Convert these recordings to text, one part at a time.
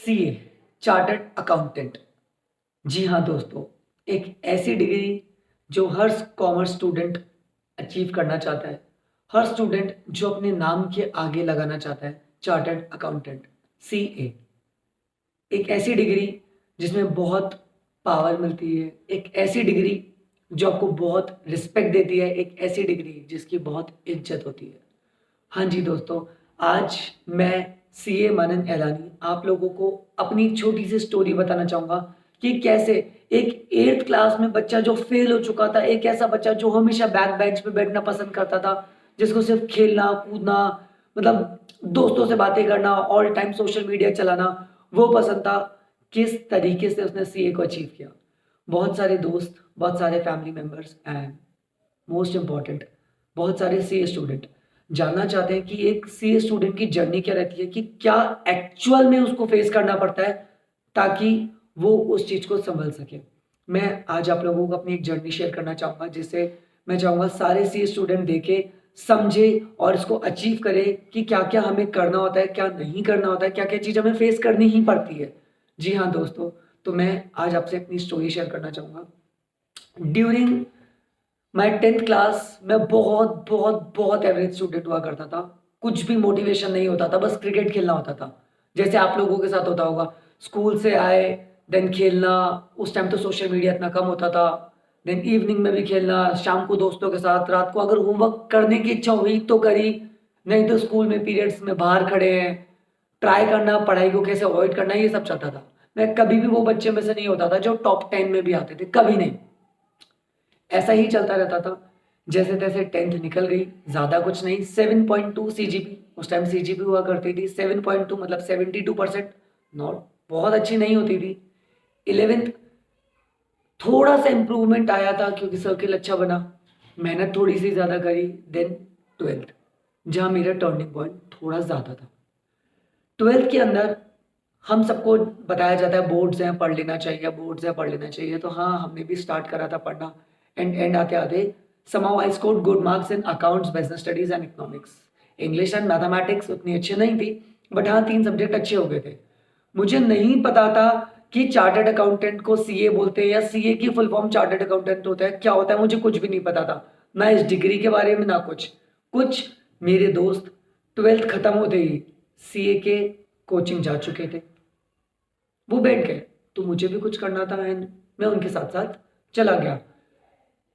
CA chartered accountant. जी हाँ दोस्तों, एक ऐसी डिग्री जो हर कॉमर्स स्टूडेंट अचीव करना चाहता है, हर स्टूडेंट जो अपने नाम के आगे लगाना चाहता है, चार्टर्ड अकाउंटेंट सीए। एक ऐसी डिग्री जिसमें बहुत पावर मिलती है, एक ऐसी डिग्री जो आपको बहुत रिस्पेक्ट देती है, एक ऐसी डिग्री जिसकी बहुत इज्जत होती है। हाँ जी दोस्तों, आज मैं सीए मनन एलानी आप लोगों को अपनी छोटी सी स्टोरी बताना चाहूँगा कि कैसे एक 8th क्लास में बच्चा जो फेल हो चुका था, एक ऐसा बच्चा जो हमेशा बैक बेंच पे बैठना पसंद करता था, जिसको सिर्फ खेलना, कूदना, मतलब दोस्तों से बातें करना, ऑल टाइम सोशल मीडिया चलाना वो पसंद था, किस तरीके से उसने सीए को अचीव किया। बहुत सारे दोस्त, बहुत सारे family members and most important बहुत सारे सीए स्टूडेंट जानना चाहते हैं कि एक सीए स्टूडेंट की जर्नी क्या रहती है, कि क्या एक्चुअल में उसको फेस करना पड़ता है ताकि वो उस चीज को संभल सके। मैं आज आप लोगों को अपनी एक जर्नी शेयर करना चाहूंगा, जिससे मैं चाहूंगा सारे सीए स्टूडेंट देखे, समझे और इसको अचीव करे कि क्या क्या हमें करना होता है, क्या नहीं करना होता है, क्या क्या चीज हमें फेस करनी ही पड़ती है। जी हाँ दोस्तों, तो मैं आज आपसे अपनी स्टोरी शेयर करना चाहूंगा। ड्यूरिंग मैं 10th क्लास में बहुत बहुत बहुत एवरेज स्टूडेंट हुआ करता था। कुछ भी मोटिवेशन नहीं होता था, बस क्रिकेट खेलना होता था, जैसे आप लोगों के साथ होता होगा। स्कूल से आए, देन खेलना। उस टाइम तो सोशल मीडिया इतना कम होता था। देन इवनिंग में भी खेलना, शाम को दोस्तों के साथ, रात को अगर होमवर्क करने की इच्छा हुई तो करी, नहीं तो स्कूल में पीरियड्स में बाहर खड़े हैं, ट्राई करना पढ़ाई को कैसे अवॉइड करना, ये सब चलता था। मैं कभी भी वो बच्चे में से नहीं होता था जो टॉप 10 में भी आते थे, कभी नहीं। ऐसा ही चलता रहता था। जैसे तैसे 10th निकल गई, ज़्यादा कुछ नहीं, 7.2 सीजीपी, उस टाइम सीजीपी हुआ करती थी 7.2, मतलब 72%। नॉट बहुत अच्छी नहीं होती थी। 11th थोड़ा सा इम्प्रूवमेंट आया था क्योंकि सर्किल अच्छा बना, मेहनत थोड़ी सी ज़्यादा करी। देन 12th, जहाँ मेरा टर्निंग पॉइंट थोड़ा ज़्यादा था। 12th के अंदर हम सबको बताया जाता है बोर्ड्स हैं पढ़ लेना चाहिए, बोर्ड्स हैं पढ़ लेना चाहिए, तो हाँ, हमने भी स्टार्ट करा था पढ़ना। एंड आते आते somehow I scored good marks in accounts, business studies and economics. English and mathematics उतनी अच्छी नहीं थी, बट हाँ, 3 सब्जेक्ट अच्छे हो गए थे। मुझे नहीं पता था कि चार्टर्ड अकाउंटेंट को सीए बोलते हैं या सीए की फुल फॉर्म चार्टर्ड अकाउंटेंट होता है, क्या होता है, मुझे कुछ भी नहीं पता था। ना इस डिग्री के बारे में, ना कुछ कुछ मेरे दोस्त 12th खत्म होते ही सीए के कोचिंग जा चुके थे, वो बैठ गए, तो मुझे भी कुछ करना था एंड मैं उनके साथ साथ चला गया।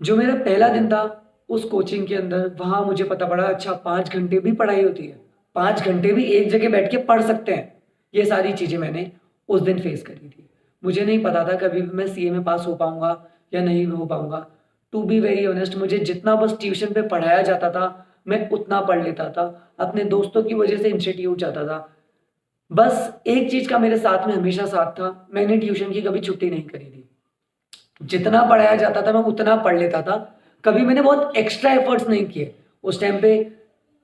जो मेरा पहला दिन था उस कोचिंग के अंदर, वहां मुझे पता पड़ा अच्छा 5 घंटे भी पढ़ाई होती है, 5 घंटे भी एक जगह बैठ के पढ़ सकते हैं। ये सारी चीजें मैंने उस दिन फेस करी थी। मुझे नहीं पता था कभी भी मैं सीए में पास हो पाऊंगा या नहीं हो पाऊंगा। टू बी वेरी ऑनेस्ट, मुझे जितना बस ट्यूशन पे पढ़ाया जाता था मैं उतना पढ़ लेता था। अपने दोस्तों की वजह से इंस्टीट्यूट जाता था। बस एक चीज का मेरे साथ में हमेशा साथ था, मैंने ट्यूशन की कभी छुट्टी नहीं करी थी। जितना पढ़ाया जाता था मैं उतना पढ़ लेता था। कभी मैंने बहुत एक्स्ट्रा एफर्ट्स नहीं किए। उस टाइम पे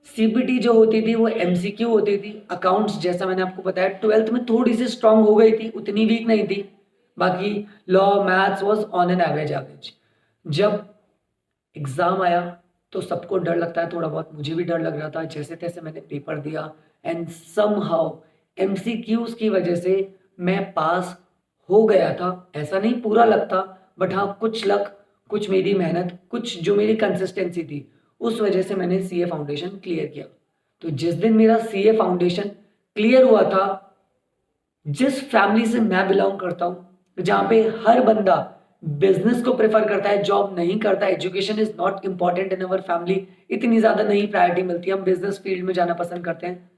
सीबीटी जो होती थी वो एमसीक्यू होती थी। अकाउंट्स, जैसा मैंने आपको बताया, 12th में थोड़ी सी स्ट्रांग हो गई थी, उतनी वीक नहीं थी। बाकी law maths was on an average average. जब एग्जाम आया तो सबको डर लगता है थोड़ा बहुत, मुझे भी डर लग रहा था। जैसे तैसे मैंने पेपर दिया एंड समहाउ एमसीक्यूज की वजह से मैं पास हो गया था। ऐसा नहीं पूरा लगता, बट हाँ, कुछ लक, कुछ मेरी मेहनत, कुछ जो मेरी कंसिस्टेंसी थी, उस वजह से मैंने सीए फाउंडेशन क्लियर किया। तो जिस दिन मेरा सीए फाउंडेशन क्लियर हुआ था, जिस फैमिली से मैं बिलोंग करता हूं, जहां पे हर बंदा बिजनेस को प्रेफर करता है, जॉब नहीं करता, education is not important in our family, इतनी ज्यादा नहीं प्रायोरिटी मिलती, हम बिजनेस फील्ड में जाना पसंद करते हैं।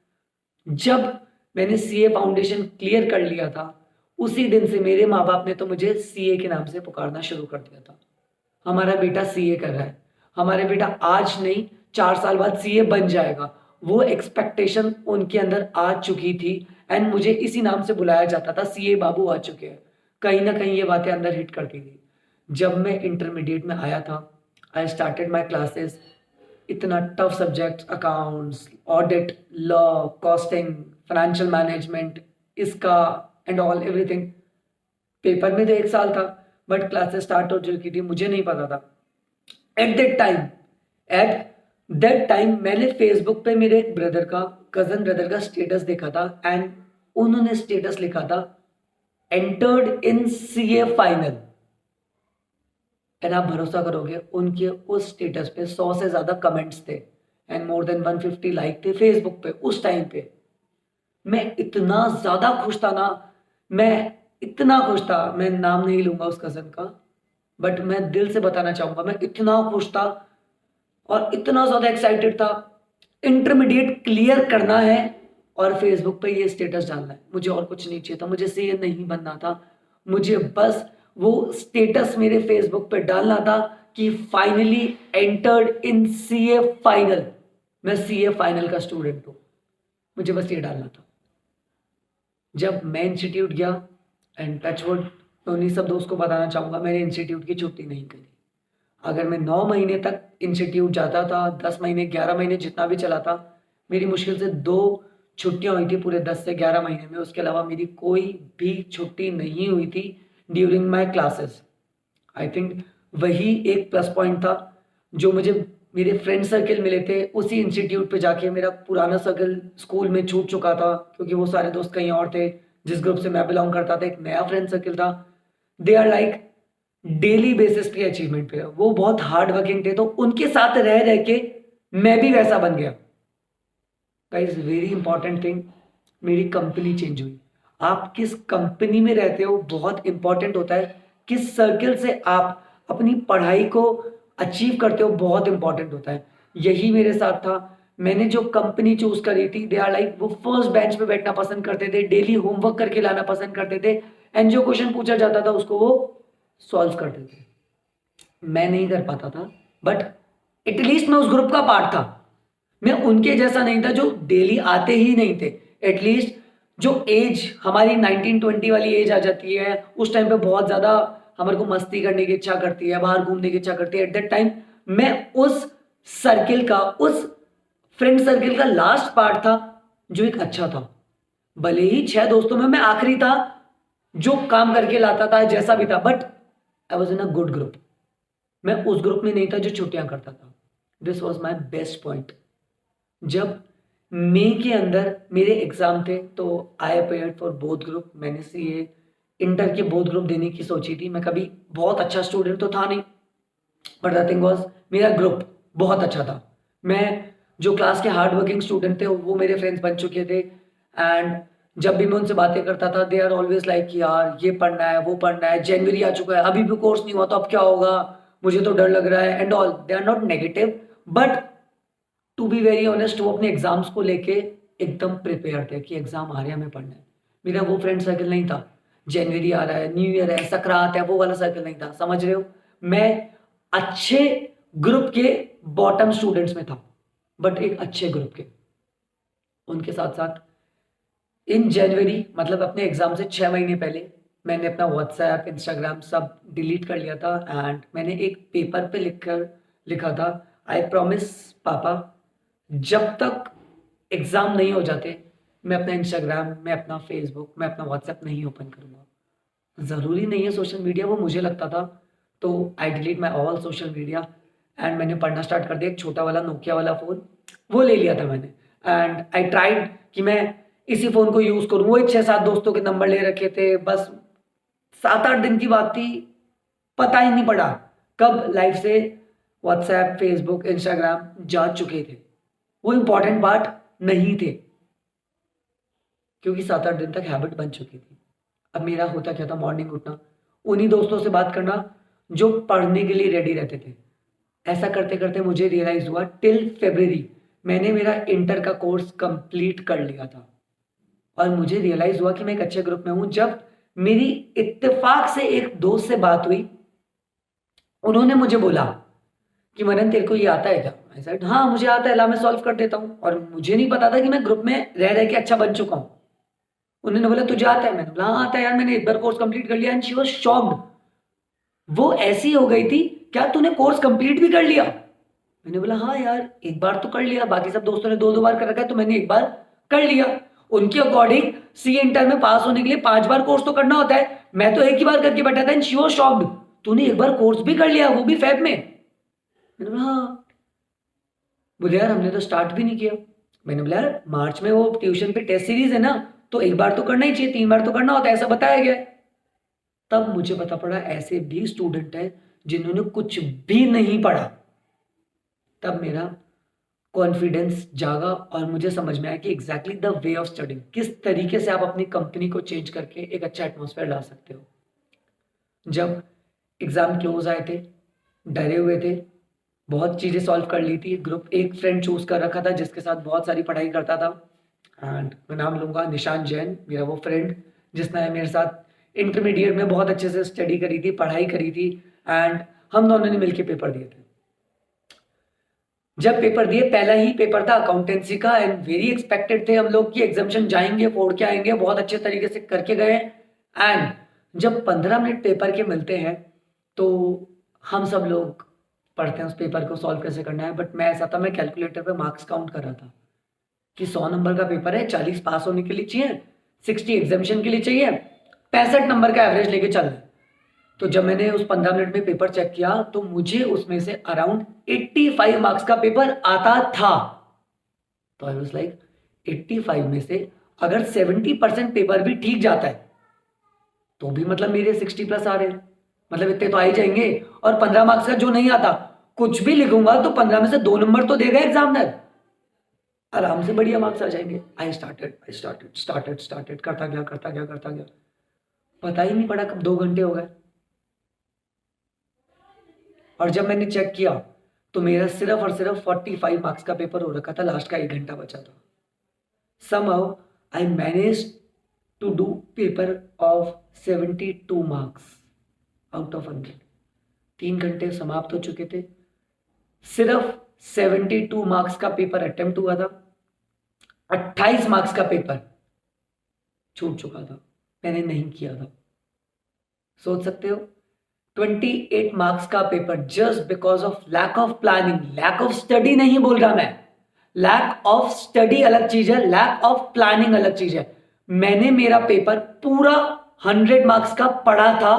जब मैंने सीए फाउंडेशन क्लियर कर लिया था, उसी दिन से मेरे माँ बाप ने तो मुझे सीए के नाम से पुकारना शुरू कर दिया था। हमारा बेटा सीए कर रहा है, हमारे बेटा आज नहीं 4 साल बाद सीए बन जाएगा। वो एक्सपेक्टेशन उनके अंदर आ चुकी थी एंड मुझे इसी नाम से बुलाया जाता था, सीए बाबू आ चुके हैं। कहीं ना कहीं ये बातें अंदर हिट करती थी। जब मैं इंटरमीडिएट में आया था, आई स्टार्टेड माई क्लासेस। इतना tough subject, accounts, audit, law, costing, financial management, इसका एंड ऑल एवरीथिंग। पेपर में तो 1 साल था, बट क्लासेस स्टार्ट हो चुकी थी, मुझे नहीं पता था। At that time at that time मैंने फेसबुक पे मेरे एक ब्रदर का, कजन ब्रदर का स्टेटस देखा था एंड उन्होंने स्टेटस लिखा था entered in CA final, and आप भरोसा करोगे उनके उस स्टेटस पे 100 से ज्यादा कमेंट्स थे एंड मोर देन 150 लाइक थे फेसबुक पे उस टाइम पे। मैं इतना ज्यादा खुश था ना, मैं इतना खुश था, मैं नाम नहीं लूंगा उस कजन का, बट मैं दिल से बताना चाहूंगा मैं इतना खुश था और इतना ज्यादा एक्साइटेड था। इंटरमीडिएट क्लियर करना है और फेसबुक पे ये स्टेटस डालना है, मुझे और कुछ नहीं चाहिए था, मुझे सीए नहीं बनना था, मुझे बस वो स्टेटस मेरे फेसबुक पे डालना था कि finally entered in CA final, मैं सीए फाइनल का स्टूडेंट हूं, मुझे बस ये डालना था। जब मैं इंस्टीट्यूट गया एंड टचवुड, मैं उन्हीं सब दोस्त को बताना चाहूंगा मैंने इंस्टीट्यूट की छुट्टी नहीं करी। अगर मैं 9 महीने तक इंस्टीट्यूट जाता था, 10 महीने 11 महीने जितना भी चला था, मेरी मुश्किल से 2 छुट्टियां हुई थी पूरे 10 से 11 महीने में, उसके अलावा मेरी कोई भी छुट्टी नहीं हुई थी during my classes. I think वही एक प्लस पॉइंट था जो मुझे मेरे फ्रेंड सर्किल मिले थे उसी इंस्टीट्यूट पे जाके। मेरा पुराना सर्कल स्कूल में छूट चुका था क्योंकि वो सारे दोस्त कहीं और थे, जिस ग्रुप से मैं बिलोंग करता था एक नया फ्रेंड सर्किल था। They are like daily basis पे अचीवमेंट पे, वो बहुत हार्ड वर्किंग थे, तो उनके साथ रह रह के मैं भी वैसा बन गया। गाइस वेरी इंपॉर्टेंट थिंग, मेरी कंपनी चेंज हुई। आप किस कंपनी में रहते हो बहुत इंपॉर्टेंट होता है, किस सर्कल से आप अपनी पढ़ाई को अचीव करते हो बहुत इंपॉर्टेंट होता है। यही मेरे साथ था। मैंने जो कंपनी चूज करी थी, दे आर लाइक वो फर्स्ट बेंच पे बैठना पसंद करते थे, डेली होमवर्क करके लाना पसंद करते थे, एंड जो क्वेश्चन पूछा जाता था उसको वो सॉल्व करते थे। मैं नहीं कर पाता था, बट एटलीस्ट मैं उस ग्रुप का पार्ट था। मैं उनके जैसा नहीं था जो डेली आते ही नहीं थे। एटलीस्ट जो एज हमारी 19-20 वाली एज आ जाती है, उस टाइम पे बहुत ज्यादा हमारे को मस्ती करने की इच्छा करती है, बाहर घूमने की इच्छा करती है। एट दैट टाइम मैं उस सर्किल का, उस फ्रेंड सर्किल का लास्ट पार्ट था जो एक अच्छा था। भले ही 6 दोस्तों में मैं आखिरी था जो काम करके लाता था जैसा भी था, but I was in a good group. मैं उस ग्रुप में नहीं था जो छुट्टियां करता था। This was my best point. जब मई के अंदर मेरे एग्जाम थे तो आई अपेयर्ड फॉर बोथ ग्रुप। मैंने सीए इंटर के बोथ ग्रुप देने की सोची थी। मैं कभी बहुत अच्छा स्टूडेंट तो था नहीं, बट द थिंग वॉज मेरा ग्रुप बहुत अच्छा था। मैं जो क्लास के हार्ड वर्किंग स्टूडेंट थे वो मेरे फ्रेंड्स बन चुके थे, एंड जब भी मैं उनसे बातें करता था दे आर ऑलवेज लाइक यार ये पढ़ना है वो पढ़ना है, जनवरी आ चुका है अभी भी कोर्स नहीं हुआ तो अब क्या होगा, मुझे तो डर लग रहा है and all. They are not negative, but to be very honest वो अपने एग्जाम्स को लेके एकदम प्रिपेयर थे कि एग्जाम आ रहे हैं हमें पढ़ना है। मेरा वो फ्रेंड सर्कल नहीं था, जनवरी आ रहा है, न्यू ईयर है, सकरात है, वो वाला सर्कल नहीं था, समझ रहे हो। मैं अच्छे ग्रुप के बॉटम स्टूडेंट्स में था, बट एक अच्छे ग्रुप के। उनके साथ साथ इन जनवरी मतलब अपने एग्जाम से 6 महीने पहले मैंने अपना व्हाट्सएप इंस्टाग्राम सब डिलीट कर लिया था, एंड मैंने एक पेपर पे लिखा था आई प्रॉमिस पापा जब तक एग्जाम नहीं हो जाते मैं अपना इंस्टाग्राम, मैं अपना फेसबुक, मैं अपना व्हाट्सएप नहीं ओपन करूँगा। ज़रूरी नहीं है सोशल मीडिया, वो मुझे लगता था, तो आई delete my all social media and मैंने पढ़ना स्टार्ट कर दिया। एक छोटा वाला नोकिया वाला फ़ोन वो ले लिया था मैंने, एंड आई ट्राइड कि मैं इसी फ़ोन को यूज़ करूँ। वो एक 6-7 दोस्तों के नंबर ले रखे थे, बस 7-8 दिन की बात थी, पता ही नहीं पड़ा कब लाइफ से व्हाट्सएप, फेसबुक, इंस्टाग्राम जा चुके थे। वो इंपॉर्टेंट पार्ट नहीं थे क्योंकि 7-8 दिन तक हैबिट बन चुकी थी। अब मेरा होता क्या था, मॉर्निंग उठना, उन्हीं दोस्तों से बात करना जो पढ़ने के लिए रेडी रहते थे। ऐसा करते करते मुझे रियलाइज हुआ टिल फरवरी मैंने मेरा इंटर का कोर्स कंप्लीट कर लिया था, और मुझे रियलाइज हुआ कि मैं एक अच्छे ग्रुप में हूं जब मेरी इत्तेफाक से एक दोस्त से बात हुई। उन्होंने मुझे बोला कि मनन तेरे को ये आता है क्या? आई सेड हाँ मुझे आता है, ला मैं सॉल्व कर देता हूँ। और मुझे नहीं पता था कि मैं ग्रुप में रह रह के अच्छा बन चुका हूँ। उन्होंने बोला तुझे आता है? मैंने बोला हाँ आता है यार, मैंने एक बार कोर्स कंप्लीट कर लिया। And she was shocked. वो ऐसी हो गई थी, क्या तूने कोर्स कंप्लीट भी कर लिया? मैंने बोला हाँ यार एक बार तो कर लिया, बाकी सब दोस्तों ने 2-2 बार कर रखा है तो मैंने एक बार कर लिया। उनके अकॉर्डिंग सी इंटर में पास होने के लिए 5 बार कोर्स तो करना होता है, मैं तो एक ही बार करके बैठा था। एंड शी वाज शॉक्ड, तूने एक बार कोर्स भी कर लिया, वो भी फेब में? मैंने बोला हाँ। बोले यार हमने तो स्टार्ट भी नहीं किया। मैंने बोला यार मार्च में वो ट्यूशन पे टेस्ट सीरीज है ना, तो एक बार तो करना ही चाहिए, 3 बार तो करना होता है, ऐसा बताया गया है। तब मुझे पता पड़ा ऐसे भी स्टूडेंट हैं जिन्होंने कुछ भी नहीं पढ़ा। तब मेरा कॉन्फिडेंस जागा और मुझे समझ में आया कि exactly the way of studying, किस तरीके से आप अपनी कंपनी को चेंज करके एक अच्छा एटमॉस्फेयर ला सकते हो। जब एग्जाम क्लोज आए थे, डरे हुए थे, बहुत चीज़ें सॉल्व कर ली थी, ग्रुप एक फ्रेंड चूज कर रखा था जिसके साथ बहुत सारी पढ़ाई करता था, एंड मैं नाम लूंगा निशान जैन, मेरा वो फ्रेंड जिसने मेरे साथ इंटरमीडिएट में बहुत अच्छे से स्टडी करी थी, पढ़ाई करी थी, एंड हम दोनों ने मिलकर पेपर दिए थे। जब पेपर दिए, पहला ही पेपर था अकाउंटेंसी का, एंड वेरी एक्सपेक्टेड थे हम लोग कि एग्जामिशन जाएंगे, फोड़ के आएंगे, बहुत अच्छे तरीके से करके गए। एंड जब 15 मिनट पेपर के मिलते हैं तो हम सब लोग पढ़ते हैं उस पेपर को सॉल्व कैसे करना है। बट मैं ऐसा था, मैं कैलकुलेटर पे मार्क्स काउंट कर रहा था कि 100 नंबर का पेपर है, 40 पास होने के लिए चाहिए, 60 एग्जामिशन के लिए चाहिए, 65 नंबर का एवरेज लेके चलना है। तो जब मैंने उस 15 मिनट में पेपर चेक किया तो मुझे उसमें से अराउंड 85 मार्क्स का पेपर आता था। तो आई वाज लाइक 85 में से अगर 70% पेपर भी ठीक जाता है तो भी मतलब मेरे 60 प्लस आ रहे हैं, मतलब इतने तो आ ही जाएंगे। और 15 मार्क्स का जो नहीं आता, कुछ भी लिखूंगा तो 15 में से 2 नंबर तो देगा एग्जामिनर, आराम से बढ़िया मार्क्स आ जाएंगे। आई स्टार्टेड करता गया, पता ही नहीं पड़ा कब 2 घंटे हो गए। और जब मैंने चेक किया तो मेरा सिर्फ और सिर्फ 45 मार्क्स का पेपर हो रखा था, लास्ट का 1 घंटा बचा था। somehow I managed to do paper of 72 marks out of 100। 3 घंटे समाप्त हो चुके थे, सिर्फ 72 मार्क्स का पेपर अटेम्प्ट हुआ था, 28 मार्क्स का पेपर छूट चुका था, मैंने नहीं किया था। सोच सकते हो, 28 मार्क्स का paper just because of lack of planning, lack of study नहीं बोल रहा मैं, लैक ऑफ स्टडी अलग चीज है, लैक ऑफ प्लानिंग अलग चीज है। मैंने मेरा पेपर पूरा 100 मार्क्स का पढ़ा था,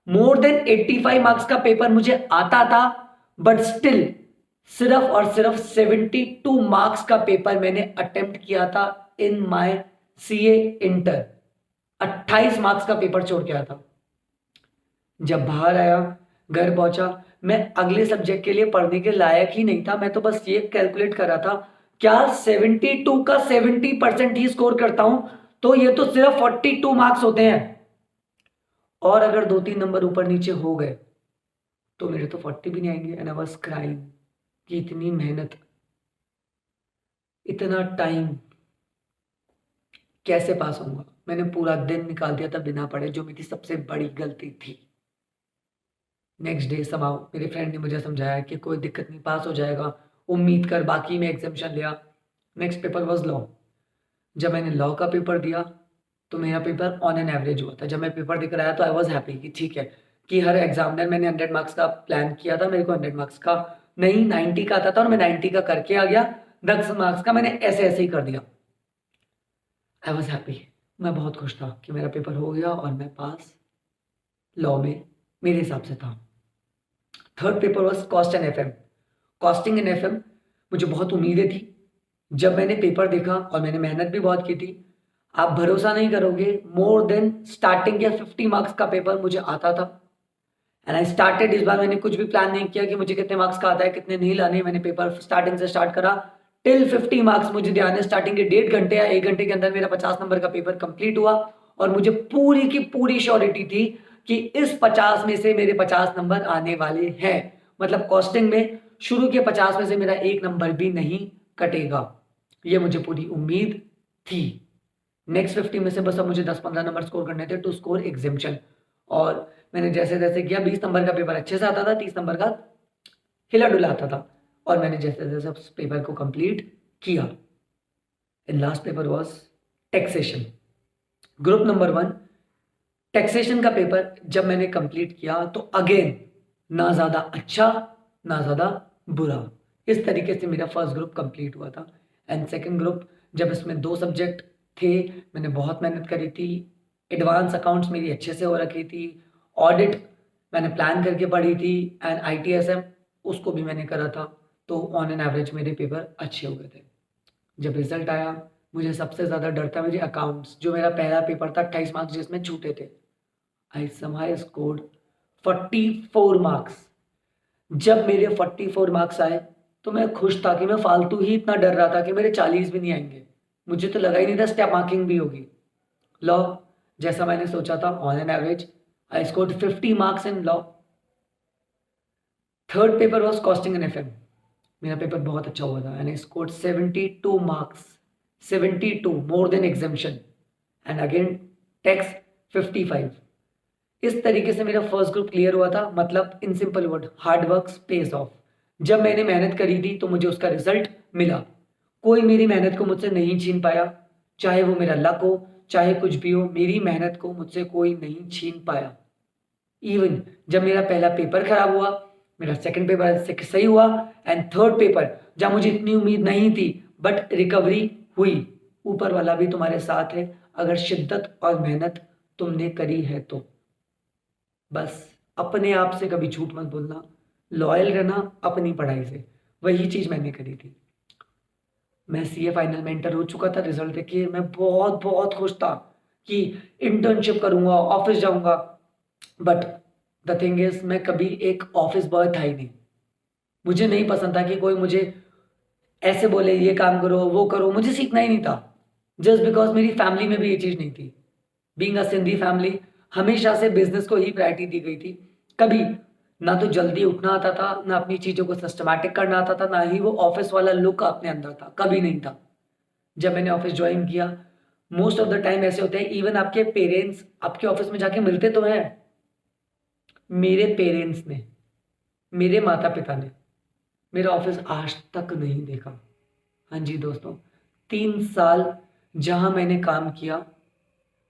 मोर देन 85 मार्क्स का पेपर मुझे आता था, बट स्टिल सिर्फ और सिर्फ 72 मार्क्स का पेपर मैंने अटेम्प्ट किया था in my CA inter. 28 marks का पेपर छोड़ के आया था। जब बाहर आया, घर पहुंचा, मैं अगले सब्जेक्ट के लिए पढ़ने के लायक ही नहीं था। मैं तो बस ये कैलकुलेट कर रहा था, क्या 72 का 70% ही स्कोर करता हूं तो ये तो सिर्फ 42 मार्क्स होते हैं, और अगर 2-3 नंबर ऊपर नीचे हो गए तो मेरे तो 40 भी नहीं आएंगे। एंड आई वाज क्राइंग कि इतनी मेहनत, इतना टाइम कैसे पास होऊंगा। मैंने पूरा दिन निकाल दिया था बिना पढ़े, जो मेरी सबसे बड़ी गलती थी। नेक्स्ट डे समाओ मेरे फ्रेंड ने मुझे समझाया कि कोई दिक्कत नहीं, पास हो जाएगा, उम्मीद कर, बाकी में एग्जामिशन लिया। Next paper was law. जब मैंने लॉ का पेपर दिया तो मेरा पेपर ऑन एन एवरेज हुआ था। जब मैं पेपर देकर आया तो आई वाज हैप्पी कि ठीक है, कि हर एग्जामिनर, मैंने 100 मार्क्स का प्लान किया था, मेरे को 100 मार्क्स का नहीं 90 का आता था और मैं 90 का करके आ गया। 10 मार्क्स का मैंने ऐसे ऐसे ही कर दिया। आई वॉज हैप्पी, मैं बहुत खुश था कि मेरा पेपर हो गया और मैं पास लॉ में मेरे हिसाब से था। Third paper was cost and FM. Costing and FM मुझे बहुत उम्मीदें थी। जब मैंने पेपर देखा और मैंने मेहनत भी बहुत की थी, आप भरोसा नहीं करोगे, मोर देन स्टार्टिंग के 50 मार्क्स का पेपर मुझे आता था। एंड आई स्टार्टेड, इस बार मैंने कुछ भी प्लान नहीं किया कि मुझे कितने मार्क्स का आता है, कितने नहीं लाने। मैंने पेपर स्टार्टिंग से स्टार्ट करा टिल 50 मार्क्स। मुझे ध्यान है स्टार्टिंग के 1.5 घंटे या 1 घंटे के अंदर मेरा 50 नंबर का पेपर कंप्लीट हुआ, और मुझे पूरी की पूरी श्योरिटी थी कि इस 50 में से मेरे 50 नंबर आने वाले हैं। मतलब कॉस्टिंग में शुरू के 50 में से मेरा 1 नंबर भी नहीं कटेगा, ये मुझे पूरी उम्मीद थी। नेक्स्ट 50 में से बस अब मुझे 10-15 नंबर स्कोर करने थे टू स्कोर एग्जामिशन। और मैंने जैसे जैसे किया, 20 नंबर का पेपर अच्छे से आता था, 30 नंबर का हिला डुला आता था, और मैंने जैसे जैसे उस पेपर को कंप्लीट किया। And last paper was taxation, group number 1। Taxation का पेपर जब मैंने कंप्लीट किया तो अगेन ना ज़्यादा अच्छा ना ज़्यादा बुरा, इस तरीके से मेरा फर्स्ट ग्रुप कंप्लीट हुआ था। एंड सेकंड ग्रुप, जब इसमें 2 सब्जेक्ट थे, मैंने बहुत मेहनत करी थी, एडवांस अकाउंट्स मेरी अच्छे से हो रखी थी, ऑडिट मैंने प्लान करके पढ़ी थी, एंड ITSM उसको भी मैंने करा था। तो ऑन एन एवरेज मेरे पेपर अच्छे हो गए थे। जब रिजल्ट आया मुझे सबसे ज़्यादा डर था मेरे अकाउंट्स, जो मेरा पहला पेपर था 28 मार्क्स जिसमें छूटे थे। I somehow scored 44 marks. जब मेरे 44 मार्क्स आए तो मैं खुश था कि मैं फालतू ही इतना डर रहा था कि मेरे 40 भी नहीं आएँगे। मुझे तो लगा ही नहीं था स्टेप मार्किंग भी होगी। लॉ, जैसा मैंने सोचा था, on an average I scored 50 marks in law. Third paper was costing and FM. मेरा पेपर बहुत अच्छा हुआ था and I scored 72 marks, 72 more than examination and again tax 55। इस तरीके से मेरा फर्स्ट ग्रुप क्लियर हुआ था। मतलब in simple word, hard work page of. जब मैंने मेहनत करी थी तो मुझे उसका रिजल्ट मिला। कोई मेरी मेहनत को मुझसे नहीं छीन पाया, चाहे वो मेरा लक हो, चाहे कुछ भी हो, मेरी मेहनत को मुझसे कोई नहीं छीन पाया। इवन जब मेरा पहला पेपर खराब हुआ, मेरा सेकंड पेपर सही हुआ एंड थर्ड पेपर जहाँ मुझे इतनी उम्मीद नहीं थी बट रिकवरी हुई। ऊपर वाला भी तुम्हारे साथ है अगर शिद्दत और मेहनत तुमने करी है तो। बस अपने आप से कभी झूठ मत बोलना, लॉयल रहना अपनी पढ़ाई से। वही चीज़ मैंने करी थी। मैं सीए फाइनल में एंटर हो चुका था। रिजल्ट देखिए मैं बहुत बहुत खुश था कि इंटर्नशिप करूंगा, ऑफिस जाऊंगा। बट द थिंग इज मैं कभी एक ऑफिस बॉय था ही नहीं। मुझे नहीं पसंद था कि कोई मुझे ऐसे बोले ये काम करो वो करो, मुझे सीखना ही नहीं था। जस्ट बिकॉज मेरी फैमिली में भी ये चीज़ नहीं थी। बीइंग अ सिंधी फैमिली, हमेशा से बिजनेस को ही प्रायोरिटी दी गई थी। कभी ना तो जल्दी उठना आता था, ना अपनी चीज़ों को सिस्टमैटिक करना आता था, ना ही वो ऑफिस वाला लुक अपने अंदर था, कभी नहीं था। जब मैंने ऑफिस ज्वाइन किया, मोस्ट ऑफ द टाइम ऐसे होते हैं, इवन आपके पेरेंट्स आपके ऑफिस में जाके मिलते तो हैं। मेरे पेरेंट्स ने, मेरे माता पिता ने मेरा ऑफिस आज तक नहीं देखा। हाँ जी दोस्तों, 3 साल जहां मैंने काम किया,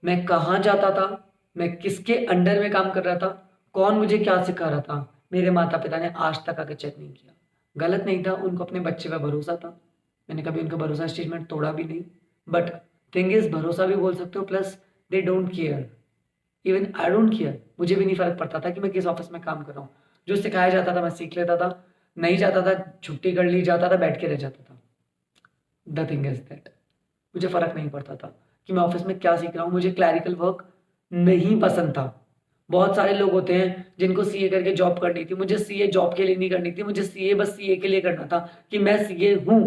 मैं कहाँ जाता था, मैं किसके अंडर में काम कर रहा था, कौन मुझे क्या सिखा रहा था, मेरे माता पिता ने आज तक आके चेक नहीं किया। गलत नहीं था, उनको अपने बच्चे पर भरोसा था। मैंने कभी उनका भरोसा स्टेटमेंट तोड़ा भी नहीं। बट थिंग इज, भरोसा भी बोल सकते हो, plus they don't care. Even I don't care. मुझे भी नहीं फर्क पड़ता था कि मैं किस ऑफिस में काम कर रहा हूँ। जो सिखाया जाता था मैं सीख लेता था, नहीं जाता था छुट्टी कर ली, जाता था बैठ के रह जाता था। द थिंग इज दैट मुझे फ़र्क नहीं पड़ता था कि मैं ऑफिस में क्या सीख रहा हूँ। मुझे क्लैरिकल वर्क नहीं पसंद था। बहुत सारे लोग होते हैं जिनको सीए करके जॉब करनी थी। मुझे सीए जॉब के लिए नहीं करनी थी, मुझे सीए बस सीए के लिए करना था कि मैं सीए हूँ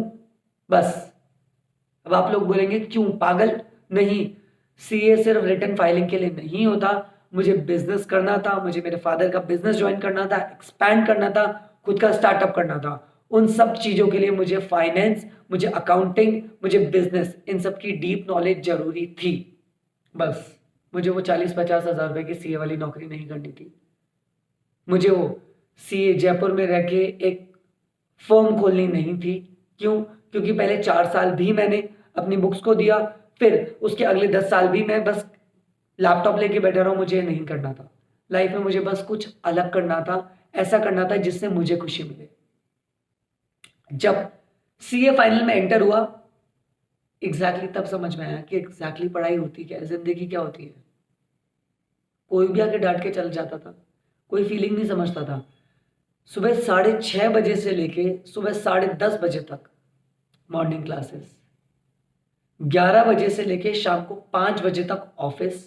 बस। अब आप लोग बोलेंगे क्यों पागल? नहीं, सीए सिर्फ रिटन फाइलिंग के लिए नहीं होता। मुझे बिजनेस करना था, मुझे मेरे फादर का बिजनेस ज्वाइन करना था, एक्सपैंड करना था, खुद का स्टार्टअप करना था। उन सब चीज़ों के लिए मुझे फाइनेंस, मुझे अकाउंटिंग, मुझे बिजनेस, इन सब की डीप नॉलेज जरूरी थी। बस मुझे वो 40-50 हज़ार रुपए की सीए वाली नौकरी नहीं करनी थी। मुझे वो सीए जयपुर में रह के एक फर्म खोलनी नहीं थी। क्यों? क्योंकि पहले 4 साल भी मैंने अपनी बुक्स को दिया, फिर उसके अगले 10 साल भी मैं बस लैपटॉप लेके बैठा रहा हूँ। मुझे नहीं करना था। लाइफ में मुझे बस कुछ अलग करना था, ऐसा करना था जिससे मुझे खुशी मिले। जब सीए फाइनल में एंटर हुआ, तब समझ में आया कि पढ़ाई होती क्या है, जिंदगी क्या होती है। कोई भी आके डांट के चल जाता था, कोई फीलिंग नहीं समझता था। सुबह 6:30 बजे से लेके सुबह 10:30 बजे तक मॉर्निंग क्लासेस, 11 बजे से लेके शाम को 5 बजे तक ऑफिस,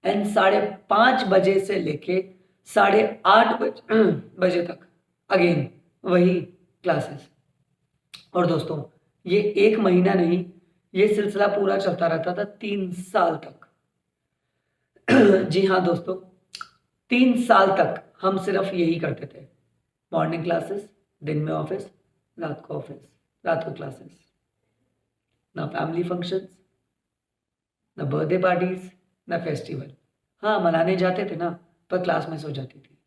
एंड 5:30 बजे से लेके 8:30 बजे तक अगेन वही क्लासेस। और दोस्तों, ये 1 महीना नहीं, ये सिलसिला पूरा चलता रहता था 3 साल तक। जी हाँ दोस्तों, 3 साल तक हम सिर्फ यही करते थे। मॉर्निंग क्लासेस, दिन में ऑफिस, रात को ऑफिस, रात को क्लासेस। ना फैमिली फंक्शंस, ना बर्थडे पार्टीज, ना फेस्टिवल। हाँ, मनाने जाते थे ना, पर क्लास मिस हो जाती थी।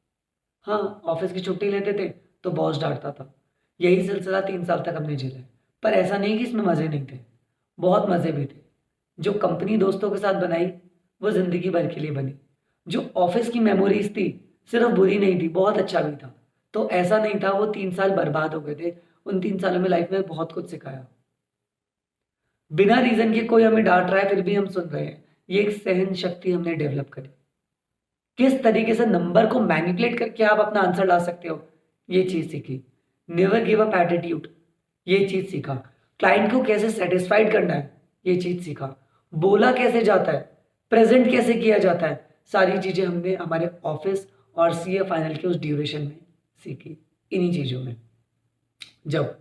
हाँ, ऑफिस की छुट्टी लेते थे तो बॉस डांटता था। यही सिलसिला 3 साल तक हमने झेला है। पर ऐसा नहीं कि इसमें मज़े नहीं थे, बहुत मज़े भी थे। जो कंपनी दोस्तों के साथ बनाई वो ज़िंदगी भर के लिए बनी। जो ऑफिस की मेमोरीज थी सिर्फ बुरी नहीं थी, बहुत अच्छा भी था। तो ऐसा नहीं था वो 3 साल बर्बाद हो गए थे। उन 3 सालों में लाइफ में बहुत कुछ सिखाया। बिना रीज़न के कोई हमें डांट रहा है फिर भी हम सुन रहे हैं, ये एक सहन शक्ति हमने डेवलप करी। किस तरीके से नंबर को मैनिपुलेट करके आप अपना आंसर ला सकते हो, ये चीज़ सीखी। नेवर गिव अप एटीट्यूड, ये चीज़ सीखा। क्लाइंट को कैसे सेटिस्फाइड करना है, ये चीज़ सीखा। बोला कैसे जाता है, प्रेज़ेंट कैसे किया जाता है, सारी चीज़ें हमने हमारे ऑफ़िस और सीए फाइनल के उस ड्यूरेशन में सीखी, इन्हीं चीज़ों में। जब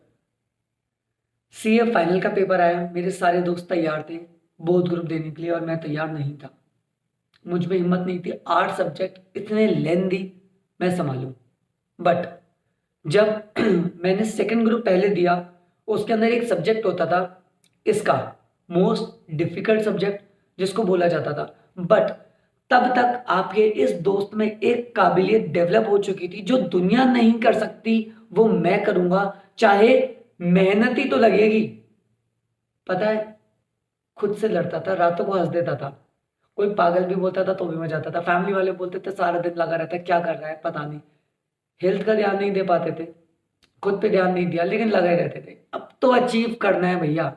सीए फाइनल का पेपर आया, मेरे सारे दोस्त तैयार थे बोथ ग्रुप देने के लिए और मैं तैयार नहीं था। मुझ में हिम्मत नहीं थी 8 सब्जेक्ट इतने लेंदी मैं सँभालूँ। बट जब मैंने सेकंड ग्रुप पहले दिया, उसके अंदर एक सब्जेक्ट होता था इसका मोस्ट डिफ़िकल्ट सब्जेक्ट जिसको बोला जाता था। बट तब तक आपके इस दोस्त में एक काबिलियत डेवलप हो चुकी थी जो दुनिया नहीं कर सकती, वो मैं करूँगा, चाहे मेहनत ही तो लगेगी। पता है, खुद से लड़ता था, रातों को हँस देता था। कोई पागल भी बोलता था तो भी मज़ा आता था। फैमिली वाले बोलते थे सारा दिन लगा रहता है, क्या कर रहा है पता नहीं। हेल्थ का ध्यान नहीं दे पाते थे, खुद पे ध्यान नहीं दिया लेकिन लगे रहते थे। अब तो अचीव करना है भैया।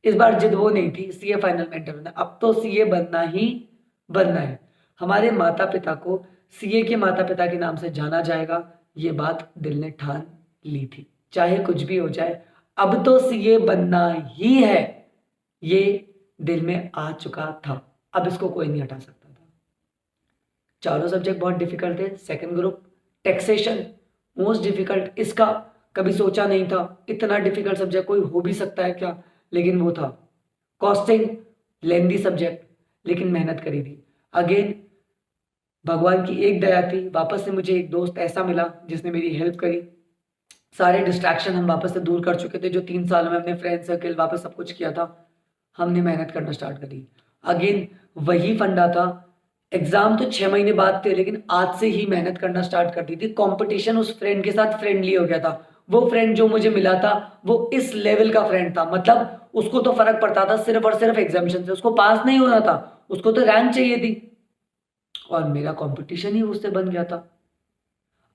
इस बार जिद वो नहीं थी सीए फाइनल में एंटर होना, अब तो सीए बनना ही बनना है। हमारे माता-पिता को सीए के माता-पिता के नाम से जाना जाएगा, ये बात दिल ने ठान ली थी। चाहे कुछ भी हो जाए, अब तो सीए बनना ही है, ये दिल में आ चुका था। अब इसको कोई नहीं हटा सकता था। चारों सब्जेक्ट बहुत डिफिकल्ट थे। Second group taxation most difficult, इसका कभी सोचा नहीं था इतना डिफिकल्ट सब्जेक्ट कोई हो भी सकता है क्या, लेकिन वो था। कॉस्टिंग लेंदी सब्जेक्ट, लेकिन मेहनत करी थी। अगेन भगवान की एक दया थी, वापस से मुझे एक दोस्त ऐसा मिला जिसने मेरी हेल्प करी। सारे डिस्ट्रैक्शन हम वापस से दूर कर चुके थे, जो 3 सालों में हमने फ्रेंड सर्किल वापस सब कुछ किया था, हमने मेहनत करना स्टार्ट करी। अगेन वही फंडा था, एग्ज़ाम तो 6 महीने बाद थे लेकिन आज से ही मेहनत करना स्टार्ट कर दी थी। कॉम्पिटिशन उस फ्रेंड के साथ फ्रेंडली हो गया था। वो फ्रेंड जो मुझे मिला था, वो इस लेवल का फ्रेंड था, मतलब उसको तो फ़र्क पड़ता था सिर्फ़ और सिर्फ़ एग्ज़ामिनेशन से, उसको पास नहीं होना था, उसको तो रैंक चाहिए थी और मेरा कॉम्पिटिशन ही उससे बन गया था।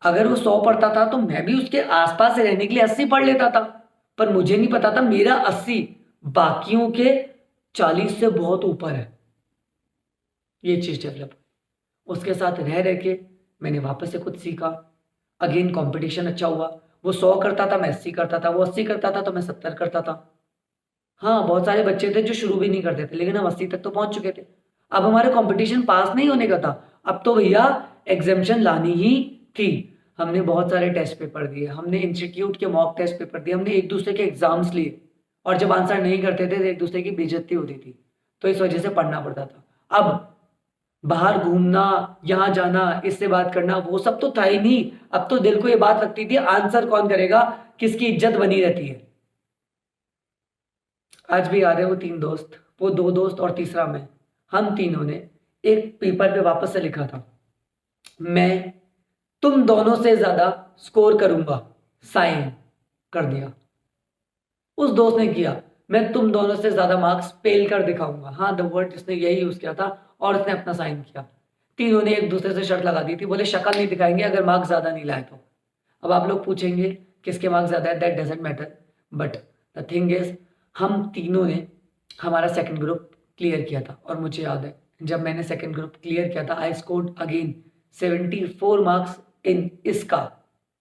अगर वो 100 पढ़ता था तो मैं भी उसके आस-पास रहने के लिए 80 पढ़ लेता था, पर मुझे नहीं पता था मेरा 80 बाकियों के 40 से बहुत ऊपर है। ये चीज़ डेवलप हुई। उसके साथ रह के मैंने वापस से कुछ सीखा। अगेन कॉम्पिटिशन अच्छा हुआ। वो 100 करता था, मैं 80 करता था, वो 80 करता था तो मैं 70 करता था। हाँ, बहुत सारे बच्चे थे जो शुरू भी नहीं करते थे, लेकिन हम 80 तक तो पहुँच चुके थे। अब हमारा कॉम्पिटिशन पास नहीं होने का था, अब तो भैया एग्ज़ामिनेशन लानी ही थी। हमने बहुत सारे टेस्ट पेपर दिए, हमने इंस्टीट्यूट के मॉक टेस्ट पेपर दिए, हमने एक-दूसरे के एग्ज़ाम्स लिए और जब आंसर नहीं करते थे तो एक-दूसरे की बेइज़्ज़ती होती थी। तो इस वजह से पढ़ना पड़ता था। अब बाहर घूमना, यहाँ जाना, इससे बात करना, वो सब तो था ही नहीं। अब तो दिल को ये बात लगती थी आंसर कौन करेगा, किसकी इज़्ज़त बनी रहती है। आज भी याद है वो 3 दोस्त, वो 2 दोस्त और तीसरा मैं। हम तीनों ने एक पेपर पे वापस से लिखा था, मैं तुम दोनों से ज़्यादा स्कोर करूँगा, साइन कर दिया। उस दोस्त ने किया, मैं तुम दोनों से ज़्यादा मार्क्स पेल कर दिखाऊँगा। हाँ, द वर्ड इसने यही यूज़ किया था और इसने अपना साइन किया। तीनों ने एक-दूसरे से शर्त लगा दी थी, बोले शक्ल नहीं दिखाएँगे अगर मार्क्स ज़्यादा नहीं लाए तो। अब आप लोग पूछेंगे किसके मार्क्स ज़्यादा है, that doesn't matter, but the thing is हम तीनों ने हमारा सेकंड ग्रुप क्लियर किया था और मुझे याद है जब मैंने सेकंड ग्रुप क्लियर किया था, I scored again 74 marks in इसका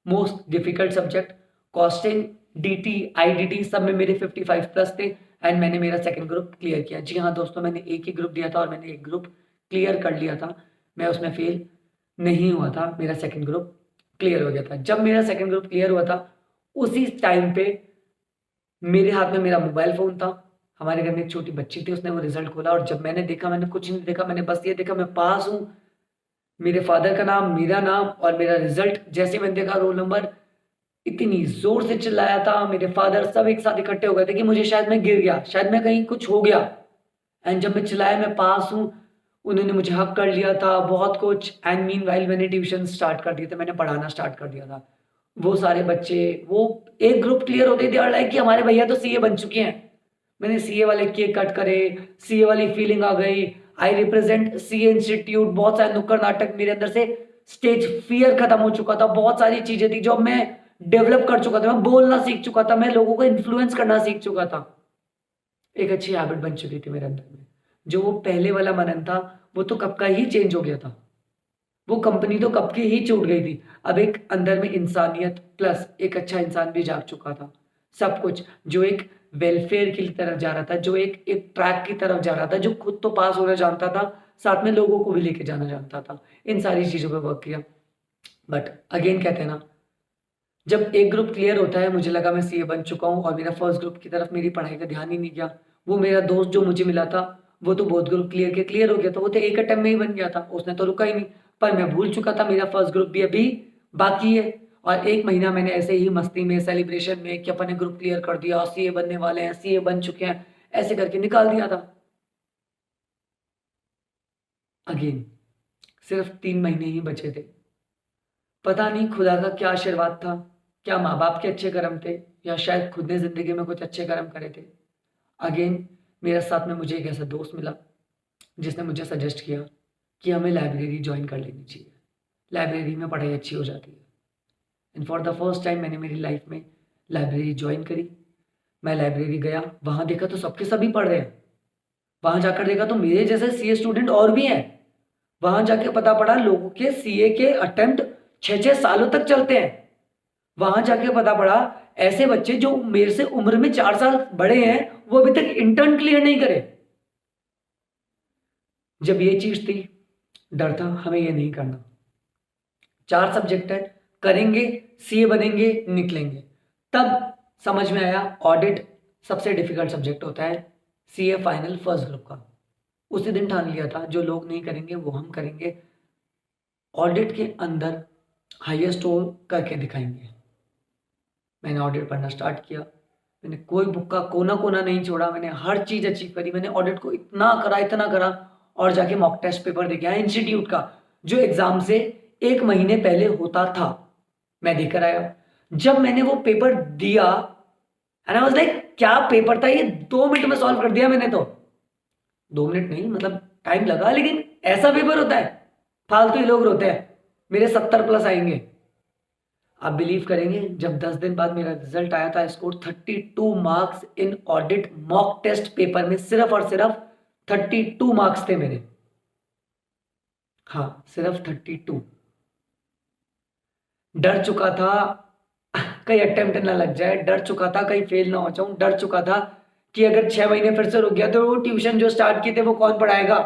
most difficult subject. Costing, DT, IDT सब में मेरे 55 प्लस थे एंड मैंने मेरा सेकंड ग्रुप क्लियर किया। जी हाँ दोस्तों, मैंने एक ही ग्रुप दिया था और मैंने एक ग्रुप क्लियर कर लिया था। मैं उसमें फेल नहीं हुआ था, मेरा सेकंड ग्रुप क्लियर हो गया था। जब मेरा सेकंड ग्रुप क्लियर हुआ था, उसी टाइम पे मेरे हाथ में मेरा मोबाइल फ़ोन था। हमारे घर में एक छोटी बच्ची थी, उसने वो रिज़ल्ट खोला और जब मैंने देखा, मैंने कुछ नहीं देखा, मैंने बस ये देखा मैं पास हूँ। मेरे फ़ादर का नाम, मेरा नाम और मेरा रिज़ल्ट, जैसे ही मैंने देखा रोल नंबर, इतनी ज़ोर से चिल्लाया था, मेरे फ़ादर सब एक साथ इकट्ठे हो गए थे कि मुझे शायद मैं गिर गया, शायद मैं कहीं कुछ हो गया। एंड जब मैं चिल्लाया मैं पास हूँ, उन्होंने मुझे हग कर लिया था, बहुत कुछ। एंड मीनवाइल मैंने ट्यूशन स्टार्ट कर दिए थे, मैंने पढ़ाना स्टार्ट कर दिया था। वो सारे बच्चे, वो एक ग्रुप क्लियर होते थे और लाइक कि हमारे भैया तो सीए बन चुके हैं। मैंने सीए वाले केक कट करे, सीए वाली फीलिंग आ गई। आई रिप्रेजेंट सीए इंस्टीट्यूट, बहुत सारे नुक्कड़ नाटक मेरे अंदर से, स्टेज फियर खत्म हो चुका था, बहुत सारी चीजें थी जो मैं डेवलप कर चुका था, मैं बोलना सीख चुका था, मैं लोगों को इन्फ्लुएंस करना सीख चुका था। एक अच्छी हैबिट बन चुकी थी मेरे अंदर में। जो वो पहले वाला मनन था, वो तो कब का ही चेंज हो गया था। वो कंपनी तो कब की ही छूट गई थी। अब एक अंदर में इंसानियत प्लस एक अच्छा इंसान भी जाग चुका था। सब कुछ जो एक वेलफेयर की तरफ जा रहा था, जो एक ट्रैक की तरफ जा रहा था, जो खुद तो पास होना जानता था, साथ में लोगों को भी लेके जाना जानता था। इन सारी चीज़ों पे वर्क किया। बट अगेन कहते हैं ना, जब एक ग्रुप क्लियर होता है, मुझे लगा मैं सीए बन चुका हूँ और मेरा फर्स्ट ग्रुप की तरफ मेरी पढ़ाई का ध्यान ही नहीं गया। वो मेरा दोस्त जो मुझे मिला था, वो तो बहुत ग्रुप क्लियर हो गया था, वो तो एक अटेम्प्ट में ही बन गया था, उसने तो रुका ही नहीं। पर मैं भूल चुका था मेरा फर्स्ट ग्रुप भी अभी बाकी है। और 1 महीना मैंने ऐसे ही मस्ती में, सेलिब्रेशन में कि अपन ने ग्रुप क्लियर कर दिया, सीए बनने वाले हैं, सीए बन चुके हैं, ऐसे करके निकाल दिया था। अगेन सिर्फ 3 महीने ही बचे थे। पता नहीं खुदा का क्या आशीर्वाद था, क्या माँ बाप के अच्छे कर्म थे, या शायद खुद ने ज़िंदगी में कुछ अच्छे कर्म करे थे। अगेन मेरे साथ में मुझे एक ऐसा दोस्त मिला जिसने मुझे सजेस्ट किया कि हमें लाइब्रेरी ज्वाइन कर लेनी चाहिए, लाइब्रेरी में पढ़ाई अच्छी हो जाती है। And for the first time मैंने मेरी लाइफ में लाइब्रेरी ज्वाइन करी। मैं लाइब्रेरी गया, वहाँ देखा तो सबके सभी पढ़ रहे हैं। वहाँ जाकर देखा तो मेरे जैसे सीए स्टूडेंट और भी हैं। वहाँ जाके पता पड़ा लोगों के सीए के अटेम्प्ट 6-6 सालों तक चलते हैं। वहाँ जाके पता पड़ा ऐसे बच्चे जो मेरे से उम्र में 4 साल बड़े हैं, वो अभी तक इंटर्न क्लियर नहीं करे। जब ये चीज़ थी, डर था हमें ये नहीं करना। 4 सब्जेक्ट है, करेंगे, सीए बनेंगे, निकलेंगे। तब समझ में आया ऑडिट सबसे डिफिकल्ट सब्जेक्ट होता है सीए फाइनल फर्स्ट ग्रुप का। उसी दिन ठान लिया था जो लोग नहीं करेंगे वो हम करेंगे। ऑडिट के अंदर हाईएस्ट स्कोर करके दिखाएंगे। मैंने ऑडिट पढ़ना स्टार्ट किया। मैंने कोई बुक का कोना कोना नहीं छोड़ा, मैंने हर चीज़ अचीव करी। मैंने ऑडिट को इतना करा और जाके मॉक टेस्ट पेपर दे के आया इंस्टीट्यूट का, जो एग्ज़ाम से 1 महीने पहले होता था, मैं देकर आया। जब मैंने वो पेपर दिया एंड आई वाज लाइक क्या पेपर था ये, 2 मिनट में सॉल्व कर दिया मैंने तो। 2 मिनट नहीं, मतलब टाइम लगा, लेकिन ऐसा पेपर होता है, फालतू ही लोग रोते हैं। मेरे 70 प्लस आएंगे। आप बिलीव करेंगे, जब 10 दिन बाद मेरा रिजल्ट आया था, score 32 marks in audit mock test paper में, सिर्फ और सिर्फ 32 मार्क्स थे मेरे। हाँ, सिर्फ 32। डर चुका था कहीं अटेम्प्ट ना लग जाए, डर चुका था कहीं फेल ना हो जाऊं, डर चुका था कि अगर 6 महीने फिर से रुक गया तो वो ट्यूशन जो स्टार्ट किए थे वो कौन पढ़ाएगा।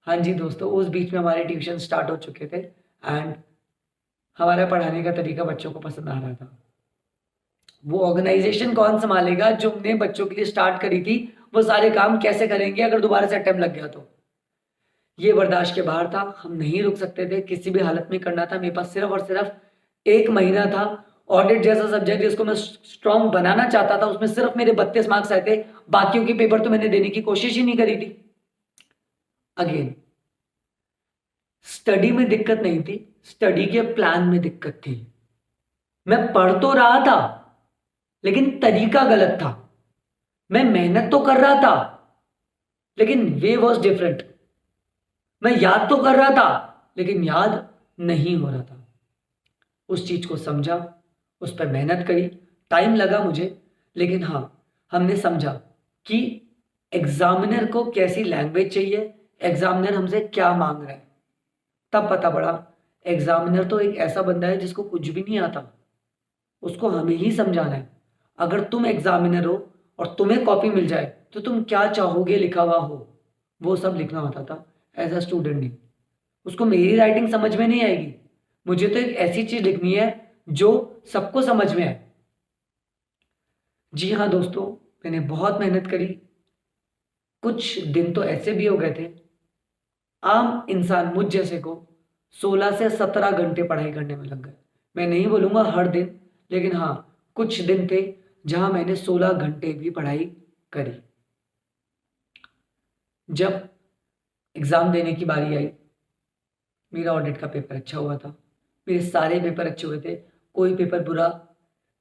हाँ जी दोस्तों, उस बीच में हमारे ट्यूशन स्टार्ट हो चुके थे एंड हमारा पढ़ाने का तरीका बच्चों को पसंद आ रहा था। वो ऑर्गेनाइजेशन कौन संभालेगा जो हमने बच्चों के लिए स्टार्ट करी थी, वो सारे काम कैसे करेंगे अगर दोबारा से अटेम्प्ट लग गया तो। ये बर्दाश्त के बाहर था, हम नहीं रुक सकते थे, किसी भी हालत में करना था। मेरे पास सिर्फ और सिर्फ 1 महीना था। ऑडिट जैसा सब्जेक्ट जिसको मैं स्ट्रॉन्ग बनाना चाहता था, उसमें सिर्फ मेरे 32 मार्क्स आए थे। बाकियों के पेपर तो मैंने देने की कोशिश ही नहीं करी थी। अगेन स्टडी में दिक्कत नहीं थी, स्टडी के प्लान में दिक्कत थी। मैं पढ़ तो रहा था लेकिन तरीका गलत था। मैं मेहनत तो कर रहा था लेकिन वे वॉज डिफरेंट। मैं याद तो कर रहा था लेकिन याद नहीं हो रहा था। उस चीज को समझा, उस पर मेहनत करी, टाइम लगा मुझे, लेकिन हाँ, हमने समझा कि एग्जामिनर को कैसी लैंग्वेज चाहिए, एग्जामिनर हमसे क्या मांग रहा है। तब पता पड़ा एग्जामिनर तो एक ऐसा बंदा है जिसको कुछ भी नहीं आता, उसको हमें ही समझाना है। अगर तुम एग्जामिनर हो और तुम्हें कॉपी मिल जाए तो तुम क्या चाहोगे लिखा हुआ हो, वो सब लिखना होता था। एज अ स्टूडेंट नहीं, उसको मेरी राइटिंग समझ में नहीं आएगी, मुझे तो एक ऐसी चीज लिखनी है जो सबको समझ में आए। जी हाँ दोस्तों, मैंने बहुत मेहनत करी। कुछ दिन तो ऐसे भी हो गए थे, आम इंसान मुझ जैसे को 16 से 17 घंटे पढ़ाई करने में लग गए। मैं नहीं बोलूँगा हर दिन, लेकिन हाँ, कुछ दिन थे जहाँ मैंने 16 घंटे भी पढ़ाई करी। जब एग्ज़ाम देने की बारी आई, मेरा ऑडिट का पेपर अच्छा हुआ था, मेरे सारे पेपर अच्छे हुए थे, कोई पेपर बुरा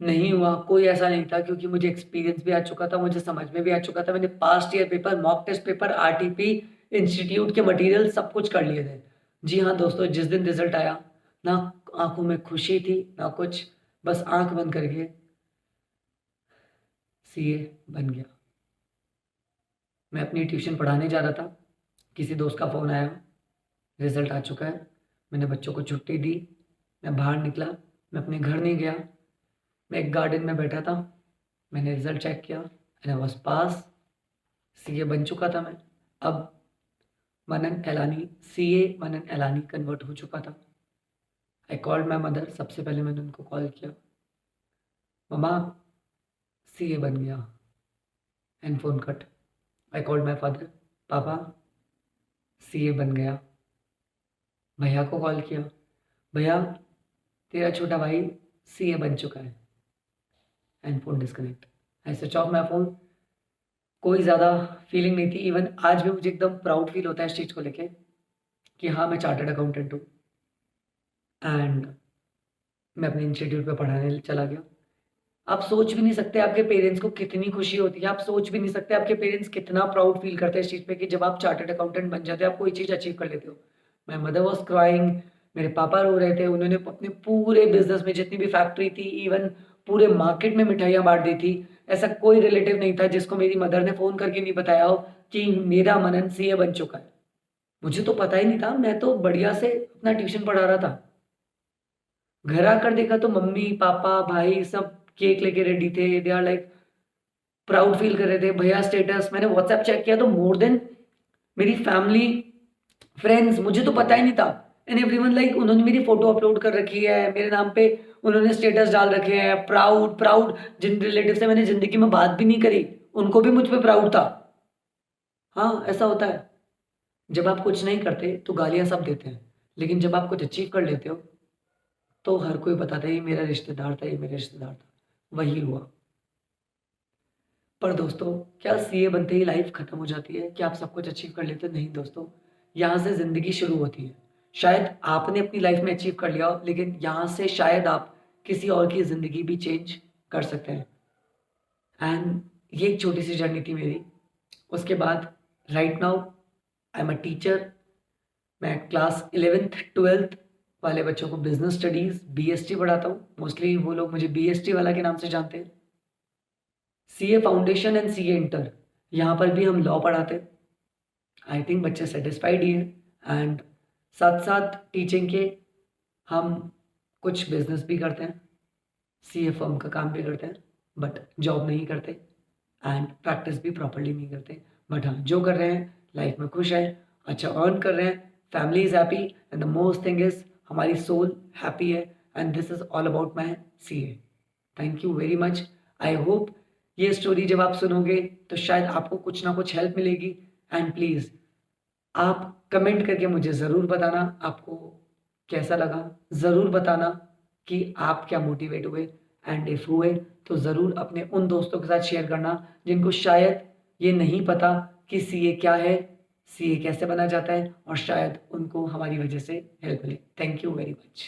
नहीं हुआ, कोई ऐसा नहीं था, क्योंकि मुझे एक्सपीरियंस भी आ चुका था, मुझे समझ में भी आ चुका था। मैंने past year paper, mock test paper, RTP, institute के मटेरियल सब कुछ कर लिए थे। जी हाँ दोस्तों, जिस दिन रिजल्ट आया, ना आंखों में खुशी थी ना कुछ, बस आंख बंद करके सीए बन गया। मैं अपनी ट्यूशन पढ़ाने जा रहा था, किसी दोस्त का फ़ोन आया, रिजल्ट आ चुका है। मैंने बच्चों को छुट्टी दी, मैं बाहर निकला, मैं अपने घर नहीं गया, मैं एक गार्डन में बैठा था। मैंने रिजल्ट चेक किया and I was pass. CA बन चुका था मैं। अब मनन एलानी, सीए मनन एलानी कन्वर्ट हो चुका था। आई कॉल्ड माई मदर, सबसे पहले मैंने उनको कॉल किया, ममा सीए बन गया, and phone cut. I called my father, पापा सीए बन गया। भैया को कॉल किया, भैया तेरा छोटा भाई सीए बन चुका है, and phone disconnect. I switch of my phone. कोई ज़्यादा फीलिंग नहीं थी। इवन आज भी मुझे एकदम प्राउड फील होता है इस चीज़ को लेके कि हाँ, मैं चार्टर्ड अकाउंटेंट हूँ एंड मैं अपने इंस्टीट्यूट पे पढ़ाने चला गया। आप सोच भी नहीं सकते आपके पेरेंट्स को कितनी खुशी होती है। आप सोच भी नहीं सकते आपके पेरेंट्स कितना प्राउड फील करते हैं इस चीज़ पे कि जब आप चार्टर्ड अकाउंटेंट बन जाते हो, आप कोई चीज़ अचीव कर लेते हो। माय मदर वाज़ क्राइंग, मेरे पापा रो रहे थे। उन्होंने अपने पूरे बिज़नेस में जितनी भी फैक्ट्री थी, इवन पूरे मार्केट में मिठाइयाँ बाँट दी थी। ऐसा कोई रिलेटिव नहीं था जिसको मेरी मदर ने फ़ोन करके नहीं बताया हो कि मेरा मनन सीए बन चुका है। मुझे तो पता ही नहीं था, मैं तो बढ़िया से अपना ट्यूशन पढ़ा रहा था। घर आकर देखा तो मम्मी, पापा, भाई सब केक लेके रेडी थे। They are like proud feel कर रहे थे। भैया स्टेटस मैंने व्हाट्सएप चेक किया तो मोर देन मेरी फैमिली, फ्रेंड्स, मुझे तो पता ही नहीं था। एंड एवरीवन लाइक उन्होंने मेरी फोटो अपलोड कर रखी है, मेरे नाम पे उन्होंने स्टेटस डाल रखे हैं। प्राउड प्राउड, जिन रिलेटिव से मैंने ज़िंदगी में बात भी नहीं करी, उनको भी मुझ पे प्राउड था। हाँ, ऐसा होता है। जब आप कुछ नहीं करते तो गालियाँ सब देते हैं, लेकिन जब आप कुछ अचीव कर लेते हो तो हर कोई बताता है ये मेरा रिश्तेदार था, ये मेरा रिश्तेदार था। वही हुआ। पर दोस्तों, क्या सीए बनते ही लाइफ खत्म हो जाती है? क्या आप सब कुछ अचीव कर लेते हो? नहीं दोस्तों, यहाँ से ज़िंदगी शुरू होती है। शायद आपने अपनी लाइफ में अचीव कर लिया हो, लेकिन यहाँ से शायद आप किसी और की ज़िंदगी भी चेंज कर सकते हैं। एंड ये एक छोटी सी जर्नी थी मेरी। उसके बाद right now I am a teacher. मैं क्लास 11th-12th वाले बच्चों को बिजनेस स्टडीज़ बीएसटी पढ़ाता हूँ। मोस्टली वो लोग मुझे बीएसटी वाला के नाम से जानते हैं। CA foundation and CA inter, यहाँ पर भी हम लॉ पढ़ाते हैं। आई थिंक बच्चे सेटिस्फाइड ही हैं। एंड साथ साथ टीचिंग के हम कुछ बिजनेस भी करते हैं, सीए फर्म का काम भी करते हैं, बट जॉब नहीं करते एंड प्रैक्टिस भी प्रॉपर्ली नहीं करते। बट हाँ, जो कर रहे हैं लाइफ में खुश है, अच्छा अर्न कर रहे हैं, family is happy and the most thing is हमारी सोल हैप्पी है। And this is all about my CA. Thank you very much. I hope ये स्टोरी जब आप सुनोगे तो शायद आपको कुछ ना कुछ हेल्प मिलेगी। एंड प्लीज़ आप कमेंट करके मुझे ज़रूर बताना आपको कैसा लगा। ज़रूर बताना कि आप क्या मोटिवेट हुए, एंड इफ़ हुए तो ज़रूर अपने उन दोस्तों के साथ शेयर करना जिनको शायद ये नहीं पता कि सीए क्या है, सीए कैसे बना जाता है, और शायद उनको हमारी वजह से हेल्प मिले। Thank you very much.